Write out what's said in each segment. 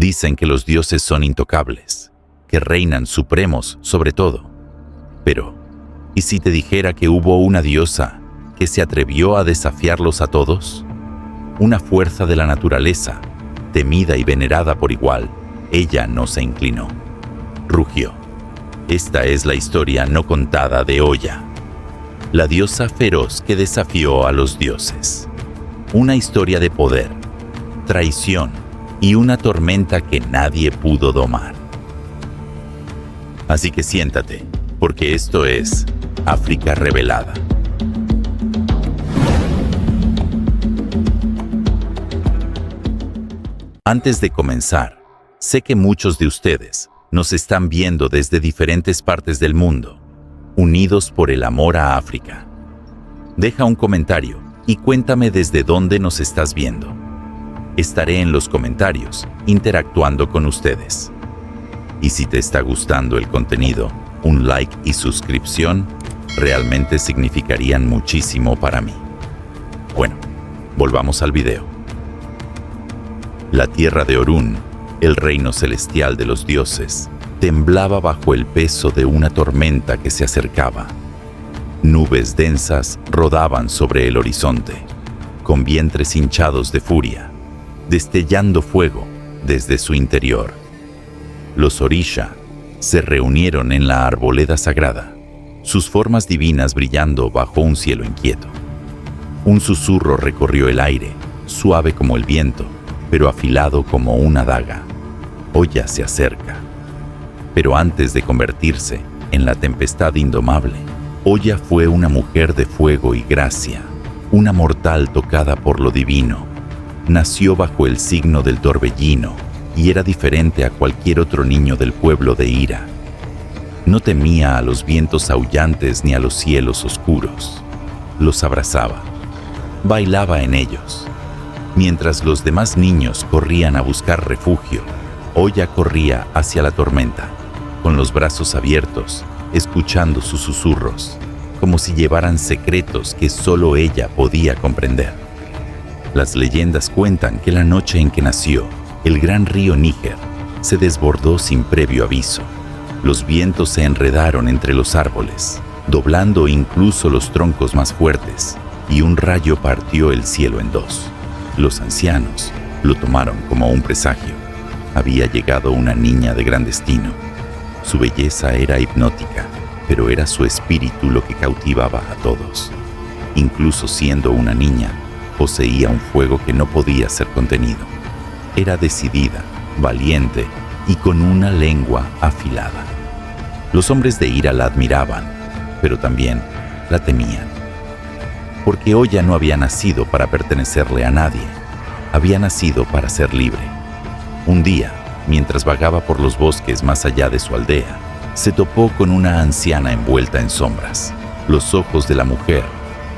Dicen que los dioses son intocables, que reinan supremos sobre todo. Pero, ¿y si te dijera que hubo una diosa que se atrevió a desafiarlos a todos? Una fuerza de la naturaleza, temida y venerada por igual, ella no se inclinó. Rugió. Esta es la historia no contada de Oya, la diosa feroz que desafió a los dioses. Una historia de poder, traición y una tormenta que nadie pudo domar. Así que siéntate, porque esto es África Revelada. Antes de comenzar, sé que muchos de ustedes nos están viendo desde diferentes partes del mundo, unidos por el amor a África. Deja un comentario y cuéntame desde dónde nos estás viendo. Estaré en los comentarios interactuando con ustedes. Y si te está gustando el contenido, un like y suscripción realmente significarían muchísimo para mí. Bueno, volvamos al video. La tierra de Orún, el reino celestial de los dioses, temblaba bajo el peso de una tormenta que se acercaba. Nubes densas rodaban sobre el horizonte, con vientres hinchados de furia, destellando fuego desde su interior. Los Orisha se reunieron en la arboleda sagrada, sus formas divinas brillando bajo un cielo inquieto. Un susurro recorrió el aire, suave como el viento, pero afilado como una daga. Oya se acerca. Pero antes de convertirse en la tempestad indomable, Oya fue una mujer de fuego y gracia, una mortal tocada por lo divino. Nació bajo el signo del torbellino y era diferente a cualquier otro niño del pueblo de Ira. No temía a los vientos aullantes ni a los cielos oscuros. Los abrazaba, bailaba en ellos. Mientras los demás niños corrían a buscar refugio, Oya corría hacia la tormenta, con los brazos abiertos, escuchando sus susurros, como si llevaran secretos que solo ella podía comprender. Las leyendas cuentan que la noche en que nació, el gran río Níger se desbordó sin previo aviso. Los vientos se enredaron entre los árboles, doblando incluso los troncos más fuertes, y un rayo partió el cielo en dos. Los ancianos lo tomaron como un presagio. Había llegado una niña de gran destino. Su belleza era hipnótica, pero era su espíritu lo que cautivaba a todos. Incluso siendo una niña, poseía un fuego que no podía ser contenido. Era decidida, valiente y con una lengua afilada. Los hombres de Ira la admiraban, pero también la temían. Porque Oya no había nacido para pertenecerle a nadie, había nacido para ser libre. Un día, mientras vagaba por los bosques más allá de su aldea, se topó con una anciana envuelta en sombras. Los ojos de la mujer,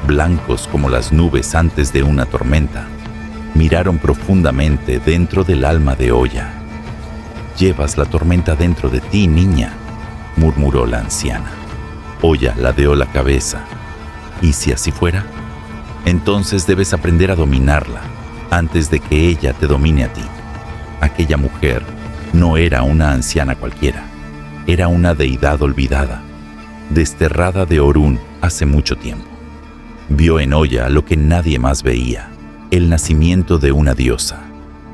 blancos como las nubes antes de una tormenta, miraron profundamente dentro del alma de Oya. «Llevas la tormenta dentro de ti, niña», murmuró la anciana. Oya ladeó la cabeza. ¿Y si así fuera? Entonces debes aprender a dominarla antes de que ella te domine a ti. Aquella mujer no era una anciana cualquiera, era una deidad olvidada, desterrada de Orún hace mucho tiempo. Vio en Oya lo que nadie más veía, el nacimiento de una diosa.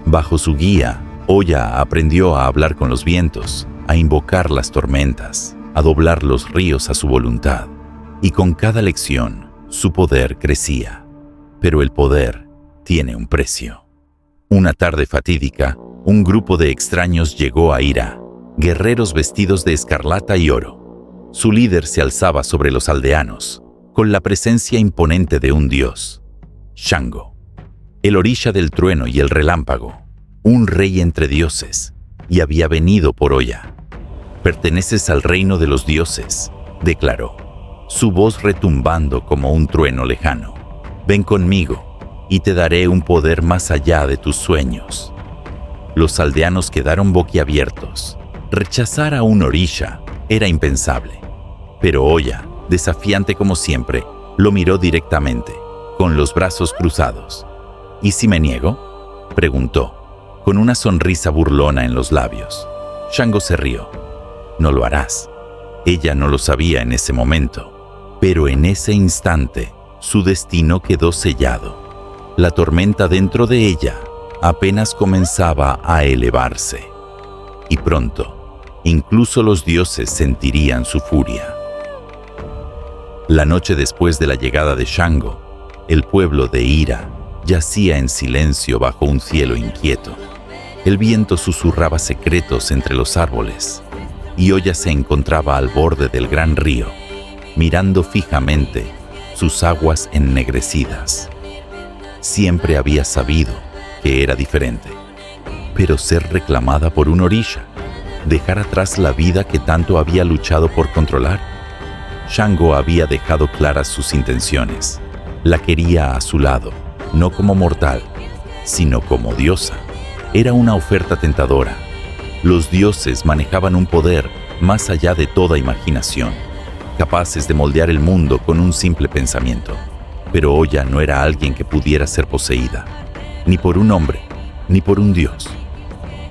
Bajo su guía, Oya aprendió a hablar con los vientos, a invocar las tormentas, a doblar los ríos a su voluntad. Y con cada lección, su poder crecía. Pero el poder tiene un precio. Una tarde fatídica, un grupo de extraños llegó a Ira, guerreros vestidos de escarlata y oro. Su líder se alzaba sobre los aldeanos, con la presencia imponente de un dios, Shango, el orisha del trueno y el relámpago, un rey entre dioses, y había venido por Oya. «Perteneces al reino de los dioses», declaró, su voz retumbando como un trueno lejano. «Ven conmigo y te daré un poder más allá de tus sueños». Los aldeanos quedaron boquiabiertos. Rechazar a un orisha era impensable. Pero Oya, desafiante como siempre, lo miró directamente, con los brazos cruzados. «¿Y si me niego?», preguntó, con una sonrisa burlona en los labios. Shango se rió. No lo harás. Ella no lo sabía en ese momento, pero en ese instante su destino quedó sellado. La tormenta dentro de ella apenas comenzaba a elevarse. Y pronto, incluso los dioses sentirían su furia. La noche después de la llegada de Shango, el pueblo de Ira yacía en silencio bajo un cielo inquieto. El viento susurraba secretos entre los árboles, y Oya se encontraba al borde del gran río, mirando fijamente sus aguas ennegrecidas. Siempre había sabido que era diferente, pero ser reclamada por un orisha, dejar atrás la vida que tanto había luchado por controlar. Shango había dejado claras sus intenciones. La quería a su lado, no como mortal, sino como diosa. Era una oferta tentadora. Los dioses manejaban un poder más allá de toda imaginación, capaces de moldear el mundo con un simple pensamiento. Pero Oya no era alguien que pudiera ser poseída, ni por un hombre, ni por un dios.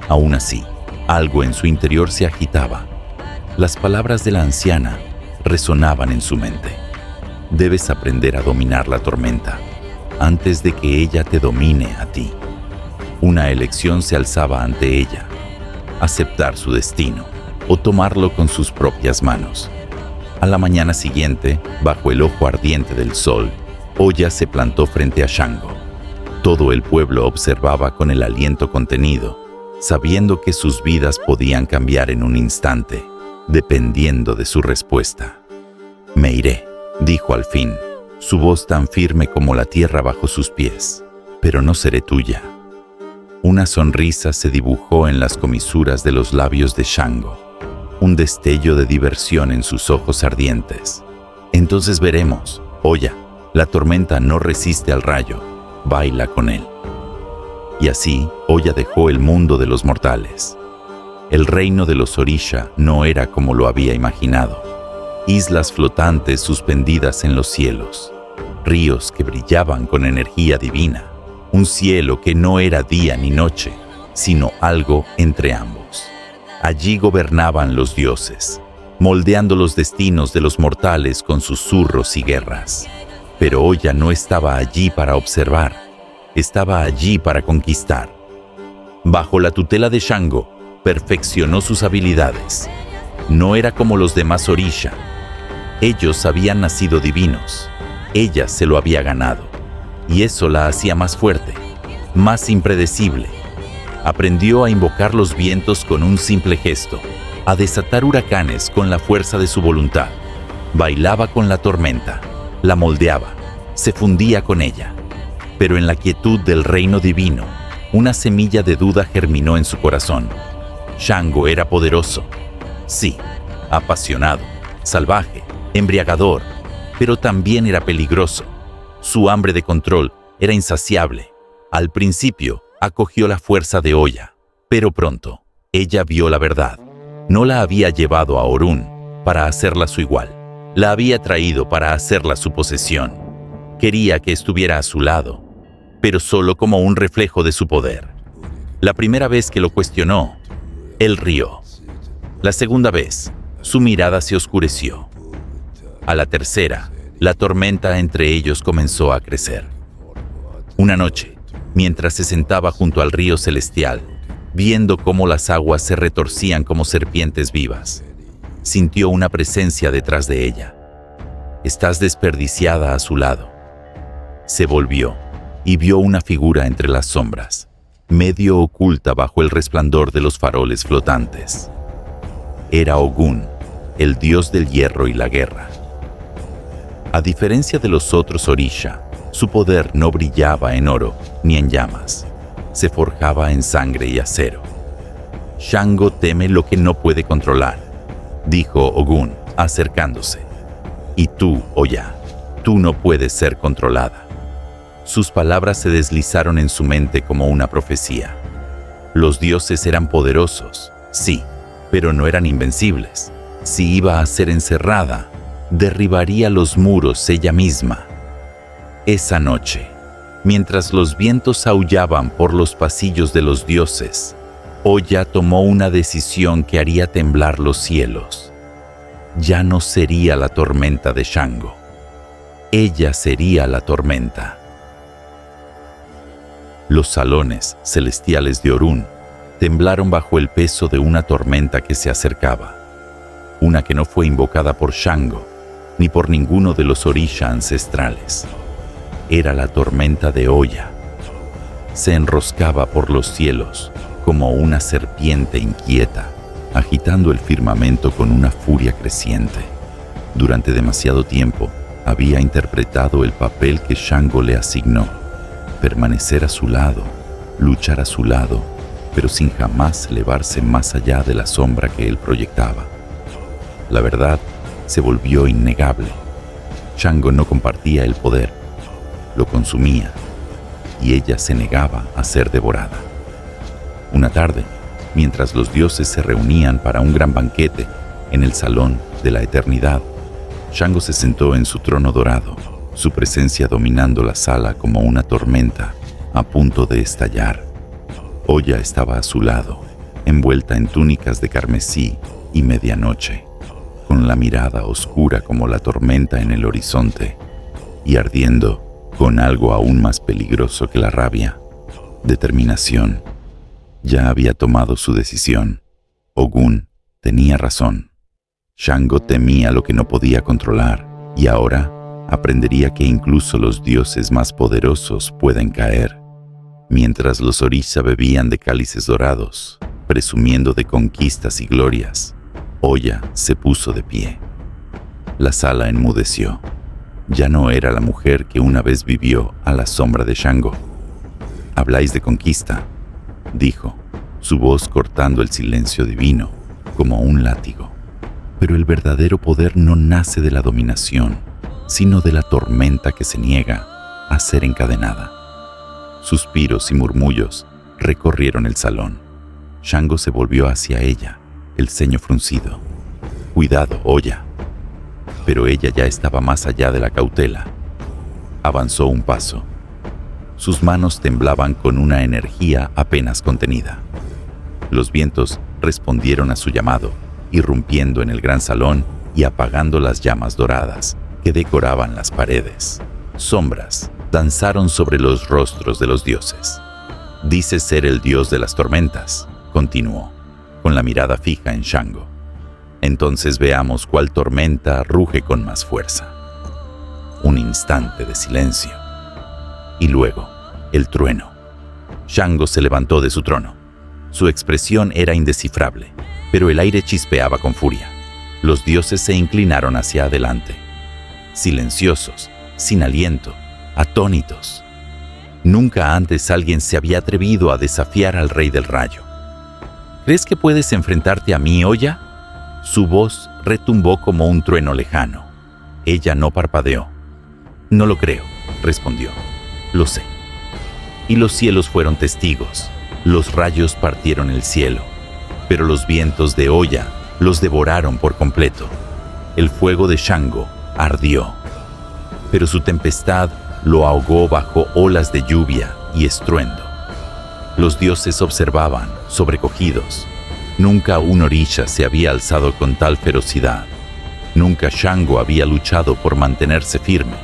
Aún así, algo en su interior se agitaba. Las palabras de la anciana resonaban en su mente. Debes aprender a dominar la tormenta antes de que ella te domine a ti. Una elección se alzaba ante ella: aceptar su destino o tomarlo con sus propias manos. A la mañana siguiente, bajo el ojo ardiente del sol, Oya se plantó frente a Shango. Todo el pueblo observaba con el aliento contenido, sabiendo que sus vidas podían cambiar en un instante, dependiendo de su respuesta. «Me iré», dijo al fin, su voz tan firme como la tierra bajo sus pies, «pero no seré tuya». Una sonrisa se dibujó en las comisuras de los labios de Shango, un destello de diversión en sus ojos ardientes. «Entonces veremos, Oya, la tormenta no resiste al rayo, baila con él». Y así, Oya dejó el mundo de los mortales. El reino de los orisha no era como lo había imaginado. Islas flotantes suspendidas en los cielos, ríos que brillaban con energía divina, un cielo que no era día ni noche, sino algo entre ambos. Allí gobernaban los dioses, moldeando los destinos de los mortales con susurros y guerras. Pero Oya no estaba allí para observar, estaba allí para conquistar. Bajo la tutela de Shango, perfeccionó sus habilidades. No era como los demás orisha. Ellos habían nacido divinos. Ella se lo había ganado. Y eso la hacía más fuerte, más impredecible. Aprendió a invocar los vientos con un simple gesto, a desatar huracanes con la fuerza de su voluntad. Bailaba con la tormenta, la moldeaba, se fundía con ella. Pero en la quietud del reino divino, una semilla de duda germinó en su corazón. Shango era poderoso, sí, apasionado, salvaje, embriagador, pero también era peligroso. Su hambre de control era insaciable. Al principio, acogió la fuerza de Oya, pero pronto, ella vio la verdad. No la había llevado a Orún para hacerla su igual. La había traído para hacerla su posesión. Quería que estuviera a su lado, pero solo como un reflejo de su poder. La primera vez que lo cuestionó, él rió. La segunda vez, su mirada se oscureció. A la tercera, la tormenta entre ellos comenzó a crecer. Una noche, mientras se sentaba junto al río celestial, viendo cómo las aguas se retorcían como serpientes vivas, sintió una presencia detrás de ella. «Estás desperdiciada a su lado». Se volvió y vio una figura entre las sombras, medio oculta bajo el resplandor de los faroles flotantes. Era Ogún, el dios del hierro y la guerra. A diferencia de los otros orisha, su poder no brillaba en oro ni en llamas. Se forjaba en sangre y acero. «Shango teme lo que no puede controlar», dijo Ogún, acercándose. «Y tú, Oya, tú no puedes ser controlada». Sus palabras se deslizaron en su mente como una profecía. Los dioses eran poderosos, sí, pero no eran invencibles. Si iba a ser encerrada, derribaría los muros ella misma. Esa noche, Mientras los vientos aullaban por los pasillos de los dioses, Oya tomó una decisión que haría temblar los cielos. Ya no sería la tormenta de Shango. Ella sería la tormenta. Los salones celestiales de Orún temblaron bajo el peso de una tormenta que se acercaba. Una que no fue invocada por Shango, ni por ninguno de los Orisha ancestrales. Era la tormenta de Oya. Se enroscaba por los cielos como una serpiente inquieta, agitando el firmamento con una furia creciente. Durante demasiado tiempo había interpretado el papel que Shango le asignó: permanecer a su lado, luchar a su lado, pero sin jamás elevarse más allá de la sombra que él proyectaba. La verdad se volvió innegable. Shango no compartía el poder, lo consumía, y ella se negaba a ser devorada. Una tarde, mientras los dioses se reunían para un gran banquete en el Salón de la Eternidad, Shango se sentó en su trono dorado, su presencia dominando la sala como una tormenta a punto de estallar. Oya estaba a su lado, envuelta en túnicas de carmesí y medianoche, con la mirada oscura como la tormenta en el horizonte, y ardiendo con algo aún más peligroso que la rabia: determinación. Ya había tomado su decisión. Ogún tenía razón. Shango temía lo que no podía controlar, y ahora aprendería que incluso los dioses más poderosos pueden caer. Mientras los Orisha bebían de cálices dorados, presumiendo de conquistas y glorias, Oya se puso de pie. La sala enmudeció. Ya no era la mujer que una vez vivió a la sombra de Shango. «Habláis de conquista», dijo, su voz cortando el silencio divino como un látigo. Pero el verdadero poder no nace de la dominación, sino de la tormenta que se niega a ser encadenada. Suspiros y murmullos recorrieron el salón. Shango se volvió hacia ella, el ceño fruncido. «Cuidado, Oya». Pero ella ya estaba más allá de la cautela. Avanzó un paso. Sus manos temblaban con una energía apenas contenida. Los vientos respondieron a su llamado, irrumpiendo en el gran salón y apagando las llamas doradas que decoraban las paredes. Sombras danzaron sobre los rostros de los dioses. «Dice ser el dios de las tormentas», continuó, con la mirada fija en Shango. «Entonces veamos cuál tormenta ruge con más fuerza». Un instante de silencio. Y luego, el trueno. Shango se levantó de su trono. Su expresión era indescifrable, pero el aire chispeaba con furia. Los dioses se inclinaron hacia adelante, silenciosos, sin aliento, atónitos. Nunca antes alguien se había atrevido a desafiar al rey del rayo. «¿Crees que puedes enfrentarte a mí, Oya?». Su voz retumbó como un trueno lejano. Ella no parpadeó. «No lo creo», respondió. «Lo sé». Y los cielos fueron testigos. Los rayos partieron el cielo, pero los vientos de Oya los devoraron por completo. El fuego de Shango ardió, pero su tempestad lo ahogó bajo olas de lluvia y estruendo. Los dioses observaban, sobrecogidos. Nunca un Orisha se había alzado con tal ferocidad. Nunca Shango había luchado por mantenerse firme.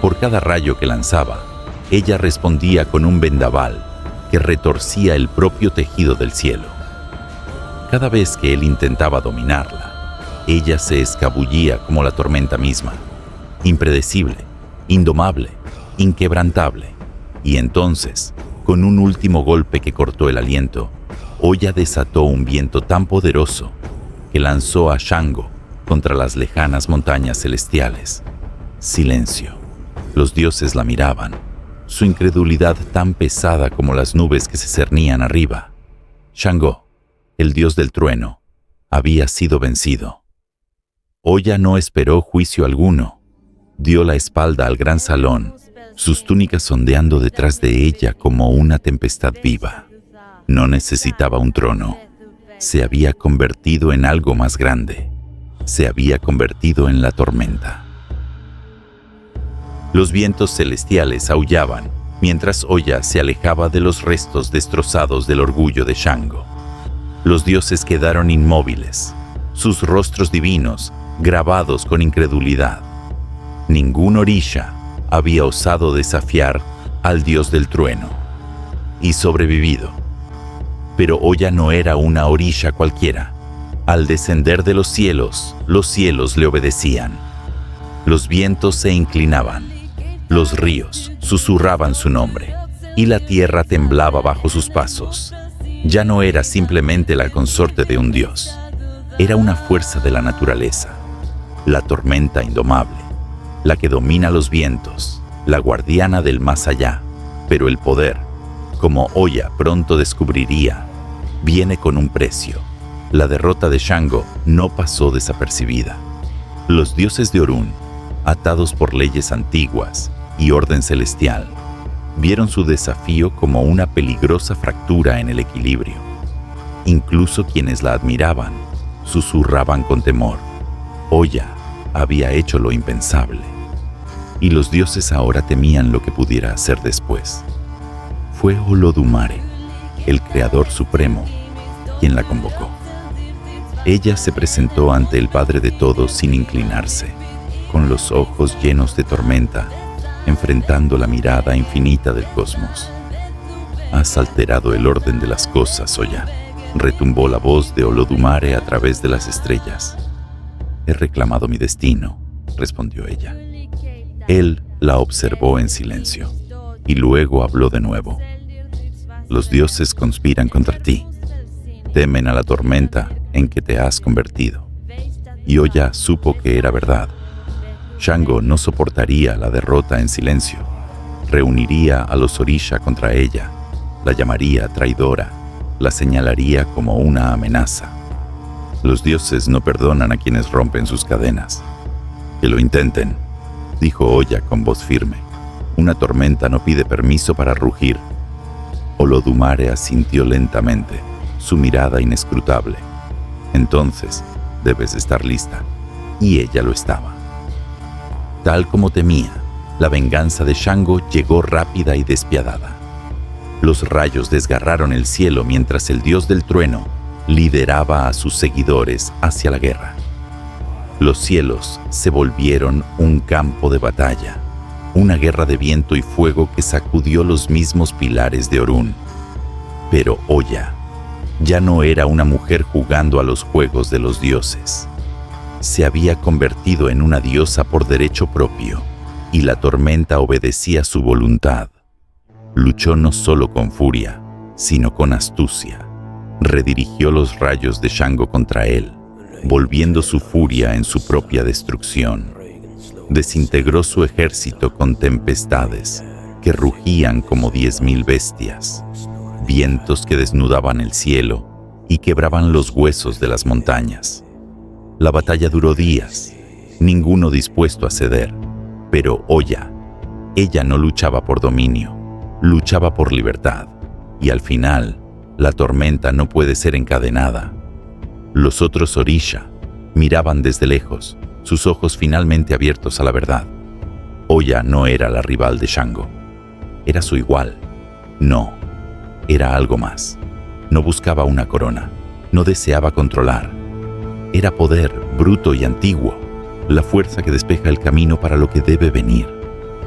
Por cada rayo que lanzaba, ella respondía con un vendaval que retorcía el propio tejido del cielo. Cada vez que él intentaba dominarla, ella se escabullía como la tormenta misma, impredecible, indomable, inquebrantable. Y entonces, con un último golpe que cortó el aliento, Oya desató un viento tan poderoso que lanzó a Shango contra las lejanas montañas celestiales. Silencio. Los dioses la miraban, su incredulidad tan pesada como las nubes que se cernían arriba. Shango, el dios del trueno, había sido vencido. Oya no esperó juicio alguno. Dio la espalda al gran salón, sus túnicas ondeando detrás de ella como una tempestad viva. No necesitaba un trono. Se había convertido en algo más grande. Se había convertido en la tormenta. Los vientos celestiales aullaban, mientras Oya se alejaba de los restos destrozados del orgullo de Shango. Los dioses quedaron inmóviles, sus rostros divinos grabados con incredulidad. Ningún orisha había osado desafiar al dios del trueno y sobrevivido. Pero Oya no era una orisha cualquiera. Al descender de los cielos le obedecían. Los vientos se inclinaban, los ríos susurraban su nombre y la tierra temblaba bajo sus pasos. Ya no era simplemente la consorte de un dios, era una fuerza de la naturaleza, la tormenta indomable, la que domina los vientos, la guardiana del más allá. Pero el poder, como Oya pronto descubriría, viene con un precio. La derrota de Shango no pasó desapercibida. Los dioses de Orún, atados por leyes antiguas y orden celestial, vieron su desafío como una peligrosa fractura en el equilibrio. Incluso quienes la admiraban susurraban con temor. Oya había hecho lo impensable, y los dioses ahora temían lo que pudiera hacer después. Fue Olodumare, el creador supremo, quien la convocó. Ella se presentó ante el Padre de todos sin inclinarse, con los ojos llenos de tormenta, enfrentando la mirada infinita del cosmos. «Has alterado el orden de las cosas, Oya», retumbó la voz de Olodumare a través de las estrellas. «He reclamado mi destino», respondió ella. Él la observó en silencio, y luego habló de nuevo. «Los dioses conspiran contra ti. Temen a la tormenta en que te has convertido». Y Oya supo que era verdad. Shango no soportaría la derrota en silencio. Reuniría a los orisha contra ella, la llamaría traidora, la señalaría como una amenaza. Los dioses no perdonan a quienes rompen sus cadenas. «Que lo intenten», dijo Oya con voz firme. «Una tormenta no pide permiso para rugir». Olodumare asintió lentamente, su mirada inescrutable. «Entonces, debes estar lista». Y ella lo estaba. Tal como temía, la venganza de Shango llegó rápida y despiadada. Los rayos desgarraron el cielo mientras el dios del trueno lideraba a sus seguidores hacia la guerra. Los cielos se volvieron un campo de batalla, una guerra de viento y fuego que sacudió los mismos pilares de Orún. Pero Oya ya no era una mujer jugando a los juegos de los dioses. Se había convertido en una diosa por derecho propio, y la tormenta obedecía su voluntad. Luchó no solo con furia, sino con astucia. Redirigió los rayos de Shango contra él, volviendo su furia en su propia destrucción. Desintegró su ejército con tempestades que rugían como 10.000 bestias, vientos que desnudaban el cielo y quebraban los huesos de las montañas. La batalla duró días, ninguno dispuesto a ceder, pero Oya, ella no luchaba por dominio, luchaba por libertad, y al final, la tormenta no puede ser encadenada. Los otros orisha miraban desde lejos, sus ojos finalmente abiertos a la verdad. Oya no era la rival de Shango, era su igual. No, era algo más. No buscaba una corona, no deseaba controlar. Era poder bruto y antiguo, la fuerza que despeja el camino para lo que debe venir.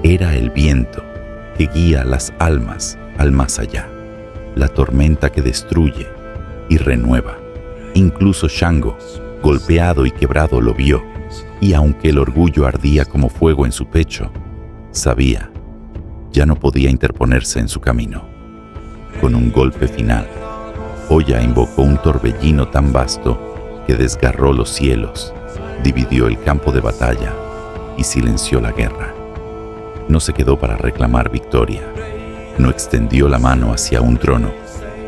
Era el viento que guía las almas al más allá, la tormenta que destruye y renueva. Incluso Shango, golpeado y quebrado, lo vio, y aunque el orgullo ardía como fuego en su pecho, sabía, ya no podía interponerse en su camino. Con un golpe final, Oya invocó un torbellino tan vasto que desgarró los cielos, dividió el campo de batalla y silenció la guerra. No se quedó para reclamar victoria, no extendió la mano hacia un trono,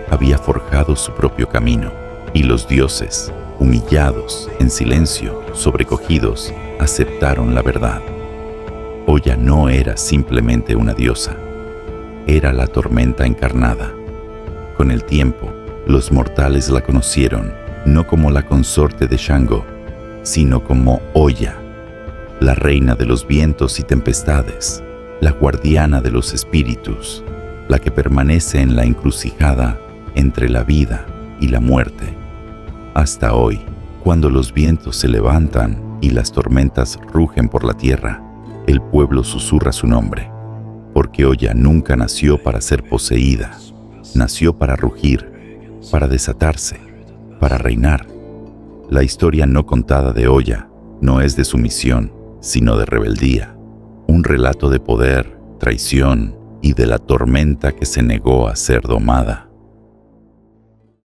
había forjado su propio camino, y los dioses, humillados, en silencio, sobrecogidos, aceptaron la verdad. Oya no era simplemente una diosa, era la tormenta encarnada. Con el tiempo, los mortales la conocieron no como la consorte de Shango, sino como Oya, la reina de los vientos y tempestades, la guardiana de los espíritus, la que permanece en la encrucijada entre la vida y la muerte. Hasta hoy, cuando los vientos se levantan y las tormentas rugen por la tierra, el pueblo susurra su nombre, porque Oya nunca nació para ser poseída, nació para rugir, para desatarse, para reinar. La historia no contada de Oya no es de sumisión, sino de rebeldía, un relato de poder, traición y de la tormenta que se negó a ser domada.